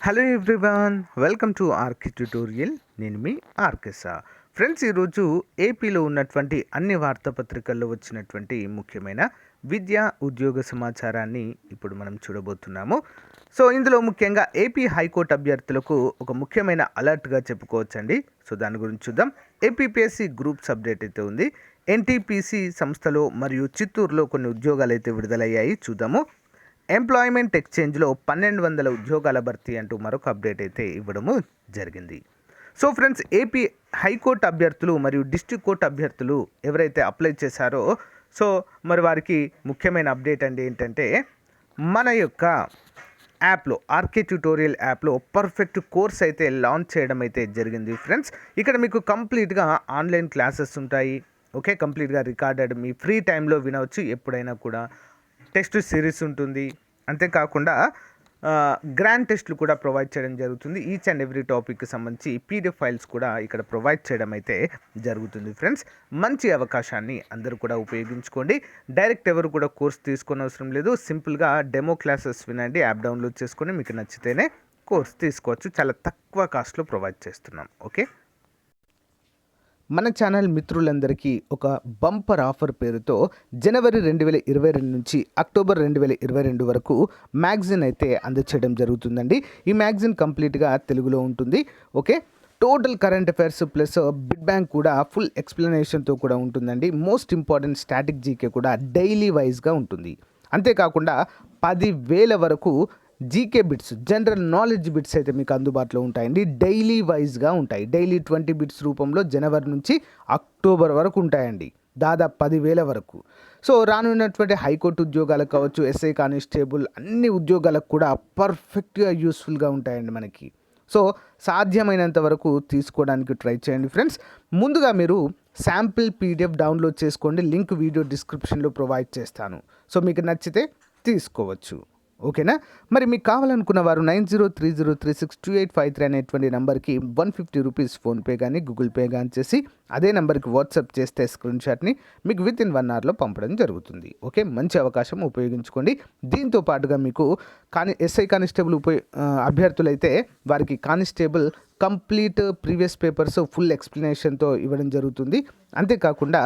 Hello everyone, welcome to RK tutorial. నేను మీ ఆర్కేసా. Friends, ఈరోజు ఏపీలో ఉన్నటువంటి అన్ని వార్తాపత్రికల్లో వచ్చినటువంటి ముఖ్యమైన విద్యా ఉద్యోగ సమాచారాన్ని ఇప్పుడు మనం చూడబోతున్నాము. సో ఇందులో ముఖ్యంగా ఏపీ హైకోర్టు అభ్యర్థులకు ఒక ముఖ్యమైన అలర్ట్గా చెప్పుకోవచ్చండి. సో దాని గురించి చూద్దాం. APpsc గ్రూప్స్ అప్డేట్ అయితే ఉంది. NTPC సంస్థలో మరియు చిత్తూరులో కొన్ని ఉద్యోగాలు అయితే విడుదలయ్యాయి, చూద్దాము. ఎంప్లాయ్మెంట్ ఎక్స్చేంజ్లో 1200 ఉద్యోగాల భర్తీ అంటూ మరొక అప్డేట్ అయితే ఇవ్వడము జరిగింది. సో ఫ్రెండ్స్, ఏపీ హైకోర్టు అభ్యర్థులు మరియు డిస్ట్రిక్ట్ కోర్టు అభ్యర్థులు ఎవరైతే అప్లై చేశారో సో మరి వారికి ముఖ్యమైన అప్డేట్ అండి ఏంటంటే, మన యొక్క యాప్లో ఆర్కే ట్యుటోరియల్ యాప్లో పర్ఫెక్ట్ కోర్స్ అయితే లాంచ్ చేయడం అయితే జరిగింది ఫ్రెండ్స్. ఇక్కడ మీకు కంప్లీట్గా ఆన్లైన్ క్లాసెస్ ఉంటాయి. ఓకే, కంప్లీట్గా రికార్డెడ్, మీ ఫ్రీ టైంలో వినవచ్చు ఎప్పుడైనా కూడా. టెస్ట్ సిరీస్ ఉంటుంది. అంతేకాకుండా గ్రాండ్ టెస్ట్లు కూడా ప్రొవైడ్ చేయడం జరుగుతుంది. ఈచ్ అండ్ ఎవ్రీ టాపిక్కి సంబంధించి PDF ఫైల్స్ కూడా ఇక్కడ ప్రొవైడ్ చేయడం అయితే జరుగుతుంది ఫ్రెండ్స్. మంచి అవకాశాన్ని అందరూ కూడా ఉపయోగించుకోండి. డైరెక్ట్ ఎవరు కూడా కోర్స్ తీసుకొని అవసరం లేదు. సింపుల్గా డెమో క్లాసెస్ వినండి, యాప్ డౌన్లోడ్ చేసుకొని మీకు నచ్చితేనే కోర్స్ తీసుకోవచ్చు. చాలా తక్కువ కాస్ట్లో ప్రొవైడ్ చేస్తున్నాం. ఓకే, మన ఛానల్ మిత్రులందరికీ ఒక బంపర్ ఆఫర్ పేరుతో జనవరి 2022 నుంచి అక్టోబర్ 2022 వరకు మ్యాగజిన్ అయితే అందచేయడం జరుగుతుందండి. ఈ మ్యాగజిన్ కంప్లీట్గా తెలుగులో ఉంటుంది. Okay, total current affairs plus bid bank కూడా ఫుల్ ఎక్స్ప్లెనేషన్తో కూడా ఉంటుందండి. మోస్ట్ ఇంపార్టెంట్ స్టాటిక్ జీకే కూడా డైలీ వైజ్గా ఉంటుంది. అంతేకాకుండా 10,000 వరకు GK bits, general knowledge bits అయితే మీకు అందుబాటులో ఉంటాయండి. డైలీ వైజ్గా ఉంటాయి. డైలీ 20 బిట్స్ రూపంలో జనవరి నుంచి అక్టోబర్ వరకు ఉంటాయండి, దాదాపు 10,000 వరకు. సో రానున్నటువంటి హైకోర్టు ఉద్యోగాలకు కావచ్చు, SI కానిస్టేబుల్ అన్ని ఉద్యోగాలకు కూడా పర్ఫెక్ట్గా యూస్ఫుల్గా ఉంటాయండి మనకి. సో సాధ్యమైనంత వరకు తీసుకోవడానికి ట్రై చేయండి ఫ్రెండ్స్. ముందుగా మీరు శాంపిల్ PDF డౌన్లోడ్ చేసుకోండి. లింక్ వీడియో డిస్క్రిప్షన్లో ప్రొవైడ్ చేస్తాను. సో మీకు నచ్చితే తీసుకోవచ్చు. ఓకేనా? మరి మీకు కావాలనుకున్న వారు 9030362853 అనేటువంటి నెంబర్కి 150 రూపీస్ ఫోన్పే కానీ గూగుల్ పే కానీ చేసి అదే నెంబర్కి వాట్సాప్ చేస్తే స్క్రీన్ షాట్ని మీకు వితిన్ 1 అవర్లో పంపడం జరుగుతుంది. ఓకే, మంచి అవకాశం ఉపయోగించుకోండి. దీంతో పాటుగా మీకు SI కానిస్టేబుల్ అభ్యర్థులైతే వారికి constable complete previous papers full ఎక్స్ప్లెనేషన్తో ఇవ్వడం జరుగుతుంది. అంతేకాకుండా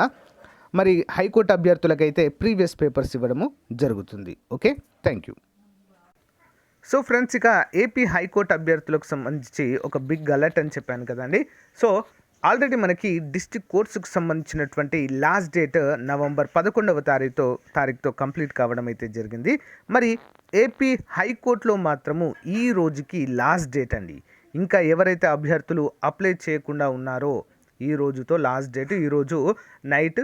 మరి హైకోర్టు అభ్యర్థులకైతే ప్రీవియస్ పేపర్స్ ఇవ్వడము జరుగుతుంది. Okay, thank you. So friends, ఇక ఏపీ హైకోర్టు అభ్యర్థులకు సంబంధించి ఒక బిగ్ అలర్ట్ అని చెప్పాను కదండి. సో ఆల్రెడీ మనకి డిస్ట్రిక్ట్ కోర్సుకు సంబంధించినటువంటి లాస్ట్ డేట్ నవంబర్ 11వ తారీఖుతో కంప్లీట్ కావడం అయితే జరిగింది. మరి ఏపీ హైకోర్టులో మాత్రము ఈ రోజుకి లాస్ట్ డేట్ అండి. ఇంకా ఎవరైతే అభ్యర్థులు అప్లై చేయకుండా ఉన్నారో ఈ రోజుతో లాస్ట్ డేట్. ఈరోజు నైట్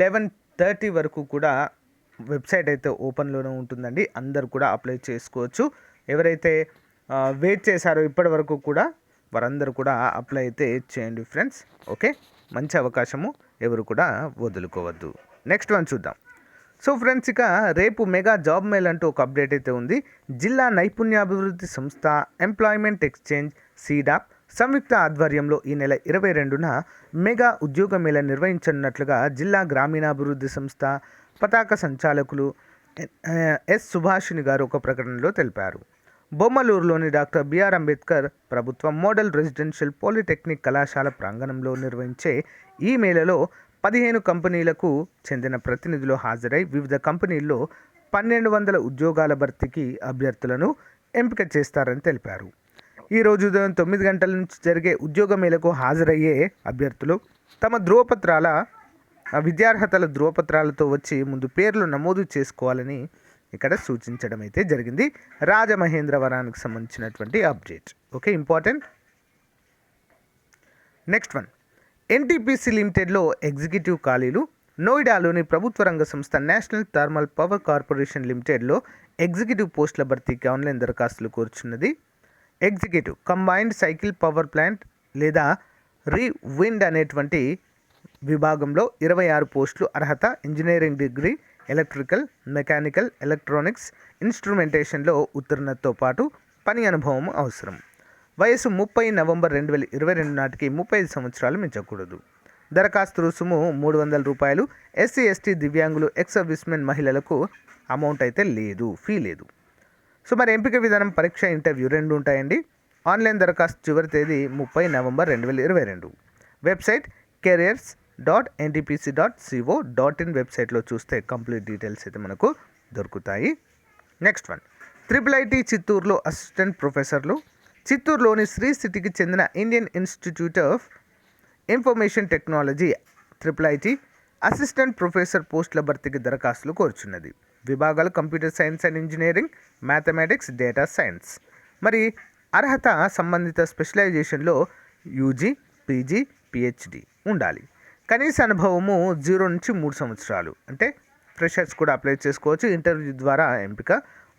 11:30 వరకు కూడా వెబ్సైట్ అయితే ఓపెన్లోనే ఉంటుందండి. అందరు కూడా అప్లై చేసుకోవచ్చు. ఎవరైతే వెయిట్ చేశారో ఇప్పటి వరకు కూడా వారందరూ కూడా అప్లై అయితే చేయండి ఫ్రెండ్స్. ఓకే, మంచి అవకాశము, ఎవరు కూడా వదులుకోవద్దు. నెక్స్ట్ వన్ చూద్దాం. సో ఫ్రెండ్స్, ఇక రేపు మెగా జాబ్ మేల్ అంటూ ఒక అప్డేట్ అయితే ఉంది. జిల్లా నైపుణ్యాభివృద్ధి సంస్థ, ఎంప్లాయ్మెంట్ ఎక్స్చేంజ్, సీడాప్ సంయుక్త ఆధ్వర్యంలో ఈ నెల 22న మెగా ఉద్యోగ మేళ నిర్వహించనున్నట్లుగా జిల్లా గ్రామీణాభివృద్ధి సంస్థ పతాక సంచాలకులు ఎస్ సుభాషిణి గారు ఒక ప్రకటనలో తెలిపారు. బొమ్మలూరులోని డాక్టర్ బిఆర్ అంబేద్కర్ ప్రభుత్వ మోడల్ రెసిడెన్షియల్ పాలిటెక్నిక్ కళాశాల ప్రాంగణంలో నిర్వహించే ఈ మేళలో 15 కంపెనీలకు చెందిన ప్రతినిధులు హాజరై వివిధ కంపెనీల్లో 1200 ఉద్యోగాల భర్తీకి అభ్యర్థులను ఎంపిక చేస్తారని తెలిపారు. ఈరోజు ఉదయం 9 గంటల నుంచి జరిగే ఉద్యోగ మేళకు హాజరయ్యే అభ్యర్థులు తమ విద్యార్హతల ధృవపత్రాలతో వచ్చి ముందు పేర్లు నమోదు చేసుకోవాలని ఇక్కడ సూచించడం అయితే జరిగింది. రాజమహేంద్రవరానికి సంబంధించినటువంటి update. Okay, important. Next one, NTPC లిమిటెడ్లో ఎగ్జిక్యూటివ్ ఖాళీలు. నోయిడాలోని ప్రభుత్వ రంగ సంస్థ నేషనల్ థర్మల్ పవర్ కార్పొరేషన్ లిమిటెడ్లో ఎగ్జిక్యూటివ్ పోస్టుల భర్తీకి ఆన్లైన్ దరఖాస్తులు కోరుచున్నది. Executive combined cycle power plant లేదా విండ్ అనేటువంటి విభాగంలో 26 పోస్టులు. అర్హత engineering degree, electrical, mechanical, electronics, ఇన్స్ట్రుమెంటేషన్లో ఉత్తీర్ణతతో పాటు పని అనుభవం అవసరం. వయసు 30 నవంబర్ 2022 నాటికి 35 సంవత్సరాలు మించకూడదు. దరఖాస్తు రుసుము 300 రూపాయలు. SC ST దివ్యాంగులు, ఎక్స్ సర్వీస్మెన్ మహిళలకు అమౌంట్ అయితే లేదు, ఫీ లేదు. సో మరి ఎంపిక విధానం పరీక్ష ఇంటర్వ్యూ రెండు ఉంటాయండి. ఆన్లైన్ దరఖాస్తు చివరి తేదీ 30 నవంబర్ 2022. వెబ్సైట్ careers.ntpc.co.in వెబ్సైట్లో చూస్తే కంప్లీట్ డీటెయిల్స్ అయితే మనకు దొరుకుతాయి. నెక్స్ట్ వన్, ఐఐటి చిత్తూరులో అసిస్టెంట్ ప్రొఫెసర్లు. చిత్తూరులోని శ్రీ సిటీకి చెందిన Indian Institute of Information technology IIT assistant professor పోస్టుల భర్తీకి దరఖాస్తులు కోరుచున్నది. విభాగాలు computer science and engineering, mathematics, data science. మరి అర్హత సంబంధిత స్పెషలైజేషన్లో యూజీ, పీజీ, పిహెచ్డి ఉండాలి. కనీస అనుభవము 0 నుంచి 3 సంవత్సరాలు, అంటే ఫ్రెషర్స్ కూడా అప్లై చేసుకోవచ్చు. ఇంటర్వ్యూ ద్వారా ఎంపిక,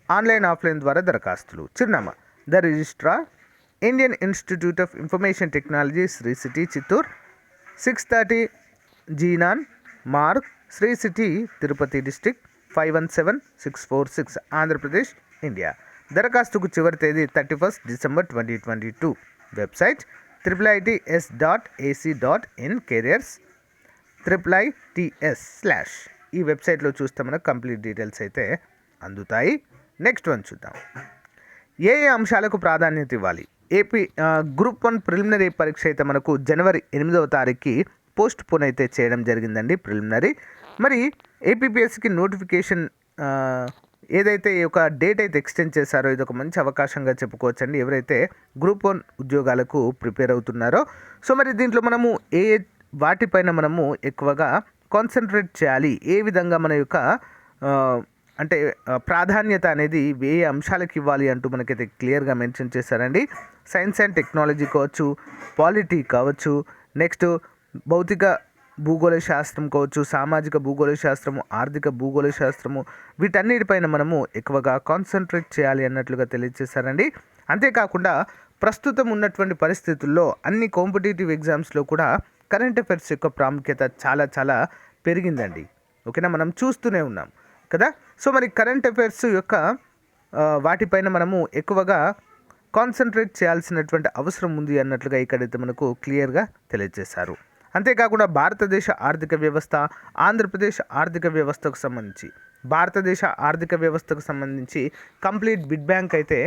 ఆన్లైన్ ఆఫ్లైన్ ద్వారా దరఖాస్తులు. చిరునామా the registrar, Indian Institute of Information Technology, Sri City, Chittoor, 630 Gnan Marg, Sri City, Tirupati district, 517646, Andhra Pradesh, India. దరఖాస్తుకు చివరి తేదీ 31 December 2022. Website iits.ac.in, careers iits/ ఈ వెబ్సైట్లో చూస్తే మనకు కంప్లీట్ డీటెయిల్స్ అయితే అందుతాయి. నెక్స్ట్ వన్ చూద్దాం. ఏ అంశాలకు ప్రాధాన్యత ఇవ్వాలి? ఏపీ గ్రూప్ 1 ప్రిలిమినరీ పరీక్ష అయితే మనకు జనవరి 8వ తారీఖుకి పోస్ట్ పోన్ అయితే చేయడం జరిగిందండి, ప్రిలిమినరీ. మరి ఏపీపీఎస్సికి నోటిఫికేషన్ ఏదైతే ఈ యొక్క డేట్ అయితే ఎక్స్టెండ్ చేశారో ఇది ఒక మంచి అవకాశంగా చెప్పుకోవచ్చండి ఎవరైతే గ్రూప్ 1 ఉద్యోగాలకు ప్రిపేర్ అవుతున్నారో. సో మరి దీంట్లో మనము వాటిపైన మనము ఎక్కువగా కాన్సన్ట్రేట్ చేయాలి, ఏ విధంగా మన యొక్క అంటే ప్రాధాన్యత అనేది ఏ అంశాలకు ఇవ్వాలి అంటూ మనకైతే క్లియర్గా మెన్షన్ చేశారండి. సైన్స్ అండ్ టెక్నాలజీ కావచ్చు, పాలిటీ కావచ్చు, నెక్స్ట్ భౌతిక భూగోళ శాస్త్రం కావచ్చు, సామాజిక భూగోళ శాస్త్రము, ఆర్థిక భూగోళ శాస్త్రము, వీటన్నిటిపైన మనము ఎక్కువగా కాన్సన్ట్రేట్ చేయాలి అన్నట్లుగా తెలియజేశారండి. అంతేకాకుండా ప్రస్తుతం ఉన్నటువంటి పరిస్థితుల్లో అన్ని కాంపిటేటివ్ ఎగ్జామ్స్లో కూడా కరెంట్ అఫైర్స్ యొక్క ప్రాముఖ్యత చాలా చాలా పెరిగిందండి. ఓకేనా, మనం చూస్తూనే ఉన్నాం కదా. సో మరి కరెంట్ అఫైర్స్ యొక్క వాటిపైన మనము ఎక్కువగా కాన్సన్ట్రేట్ చేయాల్సినటువంటి అవసరం ఉంది అన్నట్లుగా ఇక్కడైతే మనకు క్లియర్గా తెలియజేశారు. అంతేకాకుండా భారతదేశ ఆర్థిక వ్యవస్థ, ఆంధ్రప్రదేశ్ ఆర్థిక వ్యవస్థకు సంబంధించి, భారతదేశ ఆర్థిక వ్యవస్థకు సంబంధించి కంప్లీట్ బిడ్ బ్యాంక్ అయితే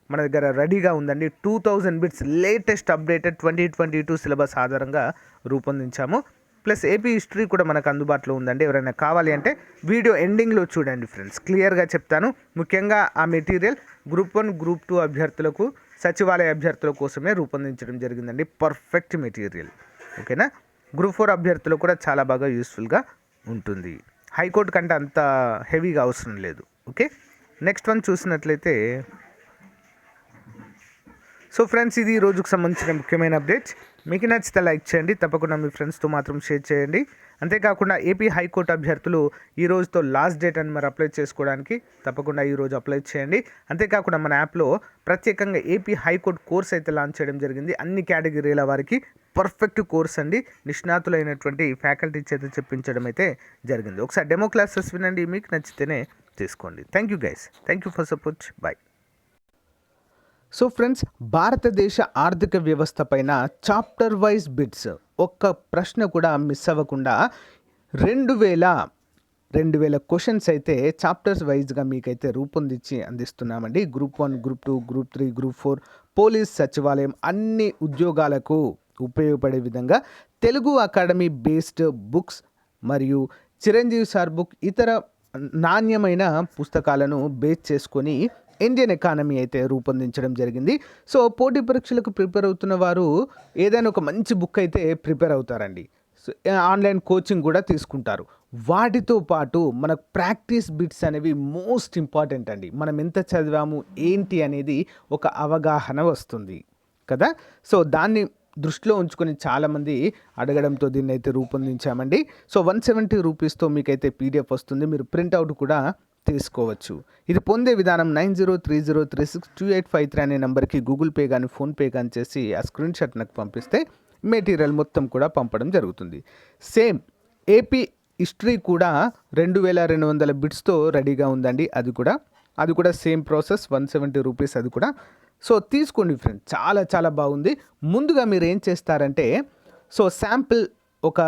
మన దగ్గర రెడీగా ఉందండి. 2000 బిట్స్ లేటెస్ట్ అప్డేటెడ్ 2022 సిలబస్ ఆధారంగా రూపొందించాము. ప్లస్ ఏపీ హిస్టరీ కూడా మనకు అందుబాటులో ఉందండి. ఎవరైనా కావాలి అంటే వీడియో ఎండింగ్లో చూడండి ఫ్రెండ్స్, క్లియర్గా చెప్తాను. ముఖ్యంగా ఆ మెటీరియల్ గ్రూప్ 1, గ్రూప్ 2 అభ్యర్థులకు, సచివాలయ అభ్యర్థుల కోసమే రూపొందించడం జరిగిందండి. Perfect material. ఓకేనా, గ్రూప్ 4 అభ్యర్థులకు కూడా చాలా బాగా యూస్ఫుల్గా ఉంటుంది. హైకోర్టు కంటే అంత హెవీగా అవసరం లేదు. ఓకే, నెక్స్ట్ వన్ చూసినట్లయితే, సో ఫ్రెండ్స్ ఇది ఈ రోజుకు సంబంధించిన ముఖ్యమైన అప్డేట్స్. మీకు నచ్చితే లైక్ చేయండి, తప్పకుండా మీ ఫ్రెండ్స్తో మాత్రం షేర్ చేయండి. అంతేకాకుండా ఏపీ హైకోర్టు అభ్యర్థులు ఈ రోజుతో లాస్ట్ డేట్ అని మరి అప్లై చేసుకోవడానికి తప్పకుండా ఈరోజు అప్లై చేయండి. అంతేకాకుండా మన యాప్లో ప్రత్యేకంగా ఏపీ హైకోర్టు కోర్స్ అయితే లాంచ్ చేయడం జరిగింది. అన్ని కేటగిరీల వారికి పర్ఫెక్ట్ కోర్స్ అండి, నిష్ణాతులైనటువంటి ఫ్యాకల్టీ చేత చెప్పించడం అయితే జరిగింది. ఒకసారి డెమో క్లాసెస్ వినండి, మీకు నచ్చితేనే తీసుకోండి. Thank you guys, thank you for support, bye. So friends, భారతదేశ ఆర్థిక వ్యవస్థ పైన చాప్టర్ వైజ్ బిట్స్ ఒక్క ప్రశ్న కూడా మిస్ అవ్వకుండా 2000 క్వశ్చన్స్ అయితే చాప్టర్స్ వైజ్గా మీకైతే రూపొందించి అందిస్తున్నామండి. Group 1, group 2, group 3, group 4, police, సచివాలయం అన్ని ఉద్యోగాలకు ఉపయోగపడే విధంగా తెలుగు అకాడమీ బేస్డ్ బుక్స్ మరియు చిరంజీవి సార్ బుక్ ఇతర నాణ్యమైన పుస్తకాలను బేస్ చేసుకొని ఇండియన్ ఎకానమీ అయితే రూపొందించడం జరిగింది. సో పోటీ పరీక్షలకు ప్రిపేర్ అవుతున్న వారు ఏదైనా ఒక మంచి బుక్ అయితే ప్రిపేర్ అవుతారండి. సో ఆన్లైన్ కోచింగ్ కూడా తీసుకుంటారు. వాటితో పాటు మనకు ప్రాక్టీస్ బిట్స్ అనేవి మోస్ట్ ఇంపార్టెంట్ అండి. మనం ఎంత చదివాము ఏంటి అనేది ఒక అవగాహన వస్తుంది కదా. సో దాన్ని దృష్టిలో ఉంచుకొని చాలామంది అడగడంతో దీన్ని అయితే రూపొందించామండి. సో 170 రూపీస్తో మీకైతే పీడిఎఫ్ వస్తుంది, మీరు ప్రింట్అవుట్ కూడా తీసుకోవచ్చు. ఇది పొందే విధానం 9030362853 అనే నెంబర్కి గూగుల్ పే కానీ ఫోన్పే కానీ చేసి ఆ స్క్రీన్ షాట్ నాకు పంపిస్తే మెటీరియల్ మొత్తం కూడా పంపడం జరుగుతుంది. సేమ్ ఏపీ హిస్టరీ కూడా 2200 బిట్స్తో రెడీగా ఉందండి. అది కూడా సేమ్ ప్రాసెస్, 170 రూపీస్ అది కూడా. సో తీసుకోండి ఫ్రెండ్స్, చాలా చాలా బాగుంది. ముందుగా మీరు ఏం చేస్తారంటే, సో శాంపిల్ ఒక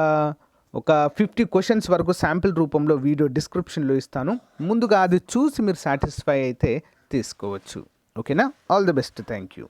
50 క్వశ్చన్స్ వరకు శాంపిల్ రూపంలో వీడియో డిస్క్రిప్షన్లో ఇస్తాను. ముందుగా అది చూసి మీరు సాటిస్ఫై అయితే తీసుకోవచ్చు. ఓకేనా? All the best. Thank you.